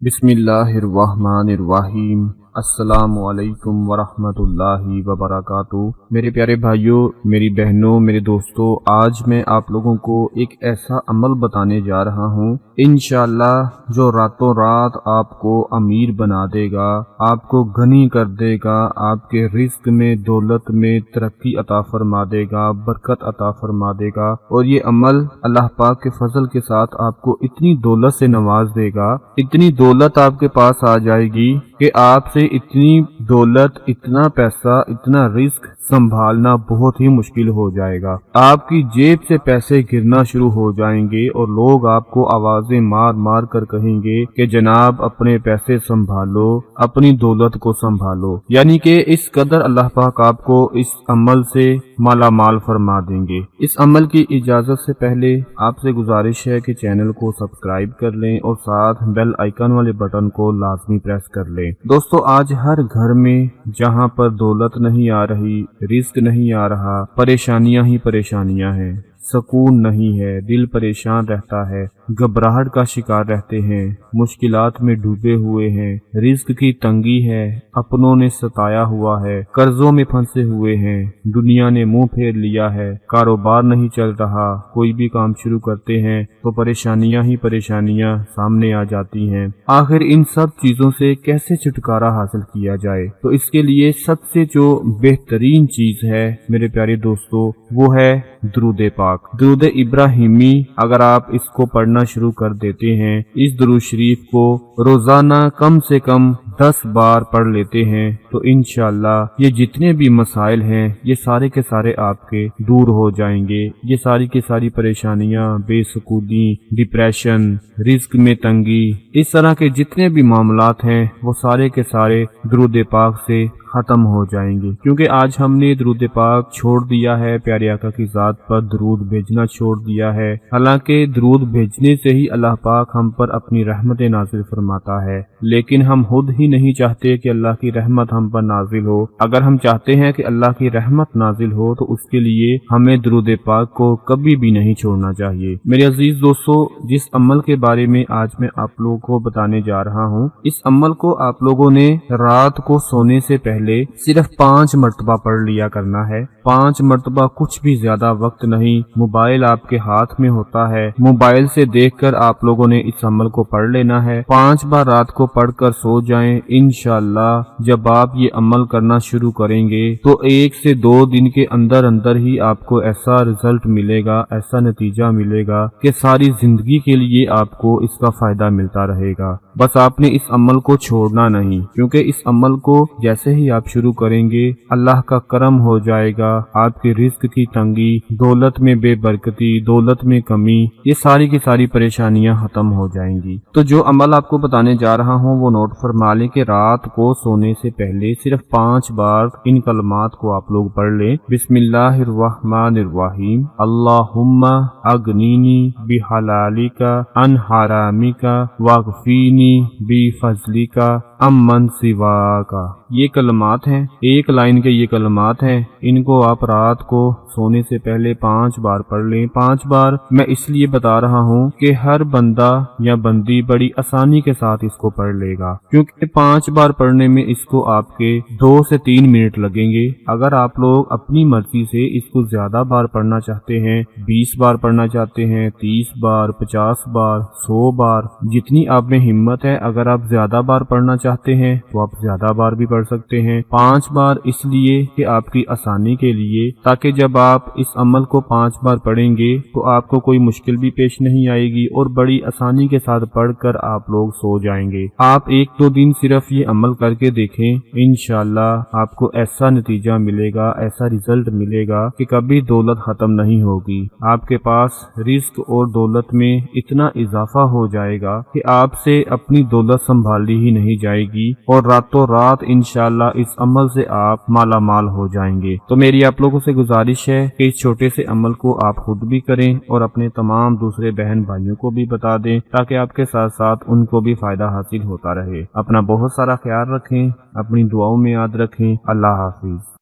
बिस्मिल्लाहिर्रहमानिर्रहीम। अस्सलाम वालेकुम वरहमतुल्लाहि वबरकातुहू। मेरे प्यारे भाइयों, मेरी बहनों, मेरे दोस्तों, आज मैं आप लोगों को एक ऐसा अमल बताने जा रहा हूँ इंशाअल्लाह जो रातों रात आपको अमीर बना देगा, आपको गनी कर देगा, आपके रिस्क में, दौलत में तरक्की अता फरमा देगा, बरकत अता फरमा देगा। और ये अमल अल्लाह पाक के फजल के साथ आपको इतनी दौलत से नवाज देगा, इतनी दौलत आपके पास आ जाएगी कि आपसे इतनी दौलत, इतना पैसा, इतना रिस्क संभालना बहुत ही मुश्किल हो जाएगा। आपकी जेब से पैसे गिरना शुरू हो जाएंगे और लोग आपको आवाजें मार मार कर कहेंगे कि जनाब अपने पैसे संभालो, अपनी दौलत को संभालो। यानी कि इस कदर अल्लाह पाक आपको इस अमल से माला माल फरमा देंगे। इस अमल की इजाजत से पहले आपसे गुजारिश है कि चैनल को सब्सक्राइब कर लें और साथ बेल आइकन वाले बटन को लाजमी प्रेस कर लें। दोस्तों, आज हर घर में जहां पर दौलत नहीं आ रही, रिस्क नहीं आ रहा, परेशानियां ही परेशानियां हैं, सुकून नहीं है, दिल परेशान रहता है, घबराहट का शिकार रहते हैं, मुश्किलात में डूबे हुए हैं, रिस्क की तंगी है, अपनों ने सताया हुआ है, कर्जों में फंसे हुए हैं, दुनिया ने मुंह फेर लिया है, कारोबार नहीं चल रहा, कोई भी काम शुरू करते हैं तो परेशानियां ही परेशानियां सामने आ जाती हैं। आखिर इन सब चीजों से कैसे छुटकारा हासिल किया जाए? तो इसके लिए सबसे जो बेहतरीन चीज है मेरे प्यारे दोस्तों, वो है दुरूद पाक, दुरूद इब्राहिमी। अगर आप इसको पढ़ना शुरू कर देते हैं, इस दुरूद शरीफ को रोजाना कम से कम 10 बार पढ़ लेते हैं, तो इंशाअल्लाह ये जितने भी मसाइल हैं ये सारे के सारे आपके दूर हो जाएंगे। ये सारी की सारी परेशानियां, बेसुकूनी, डिप्रेशन, रिस्क में तंगी, इस तरह के जितने भी मामलात हैं वो सारे के सारे दुरूद पाक से खत्म हो जाएंगे। क्योंकि आज हमने दुरूद पाक छोड़ दिया है, प्यारे आका की जात पर दुरूद भेजना छोड़ दिया है। हालांकि दुरूद भेजने से ही अल्लाह पाक हम पर अपनी रहमत नाजिल फरमाता है, लेकिन हम खुद ही नहीं चाहते कि अल्लाह की रहमत हम पर नाजिल हो। अगर हम चाहते हैं कि अल्लाह की रहमत नाजिल हो तो उसके लिए हमें दुरूद पाक को कभी भी नहीं छोड़ना चाहिए। मेरे अजीज दोस्तों, जिस अमल के बारे में आज मैं आप लोगों को बताने जा रहा हूँ, इस अमल को आप लोगों ने रात को सोने से पहले सिर्फ 5 मर्तबा पढ़ लिया करना है। 5 मर्तबा, कुछ भी ज्यादा वक्त नहीं। मोबाइल आपके हाथ में होता है, मोबाइल से देखकर आप लोगों ने इस अमल को पढ़ लेना है। 5 बार रात को पढ़कर सो जाएं। इंशाअल्लाह जब आप ये अमल करना शुरू करेंगे तो 1 से 2 दिन के अंदर अंदर ही आपको ऐसा रिजल्ट मिलेगा, ऐसा नतीजा मिलेगा कि सारी जिंदगी के लिए आपको इसका फायदा मिलता रहेगा। बस आपने इस अमल को छोड़ना नहीं, क्योंकि इस अमल को जैसे ही आप शुरू करेंगे अल्लाह का करम हो जाएगा। आपके रिस्क की तंगी, दौलत में बेबरकती, दौलत में कमी, ये सारी की सारी परेशानियां खत्म हो जाएंगी। तो जो अमल आपको बताने जा रहा हूँ वो नोट फरमा लें कि रात को सोने से पहले सिर्फ 5 बार इन कलमात को आप लोग पढ़ लें। बिस्मिल्लाहिर्रहमानिर्रहीम। अल्लाहुम्मा अगनीनी बिहलालिका अन हरामिका वागफीनी बिफजलिका अम्मन सिवाका। ये कलमात हैं, एक लाइन के ये कलमात हैं। इनको आप रात को सोने से पहले 5 बार पढ़ लें। 5 बार मैं इसलिए बता रहा हूँ कि हर बंदा या बंदी बड़ी आसानी के साथ इसको पढ़ लेगा, क्योंकि 5 बार पढ़ने में इसको आपके 2 से 3 मिनट लगेंगे। अगर आप लोग अपनी मर्जी से इसको ज्यादा बार पढ़ना चाहते हैं, 20 बार पढ़ना चाहते हैं, 30 बार, 50 बार, 100 बार, जितनी आप में हिम्मत है, अगर आप ज्यादा बार पढ़ना चाहते हैं तो आप ज्यादा बार भी पढ़ सकते हैं। 5 बार इसलिए कि आपकी आसानी के लिए, ताकि जब आप इस अमल को 5 बार पढ़ेंगे तो आपको कोई मुश्किल भी पेश नहीं आएगी और बड़ी आसानी के साथ पढ़कर आप लोग सो जाएंगे। आप 1-2 दिन सिर्फ ये अमल करके देखें, इंशाअल्लाह आपको ऐसा नतीजा मिलेगा, ऐसा रिजल्ट मिलेगा कि कभी दौलत खत्म नहीं होगी। आपके पास रिस्क और दौलत में इतना इजाफा हो जाएगा कि आपसे अपनी दौलत संभाली ही नहीं जाएगी और रातों रात इंशाअल्लाह इस अमल से आप माला माल हो जाएंगे। तो मेरी आप लोगों से गुजारिश है कि इस छोटे से अमल को आप खुद भी करें और अपने तमाम दूसरे बहन भाइयों को भी बता दें, ताकि आपके साथ साथ उनको भी फायदा हासिल होता रहे। अपना बहुत सारा ख्याल रखें, अपनी दुआओं में याद रखें। अल्लाह हाफिज।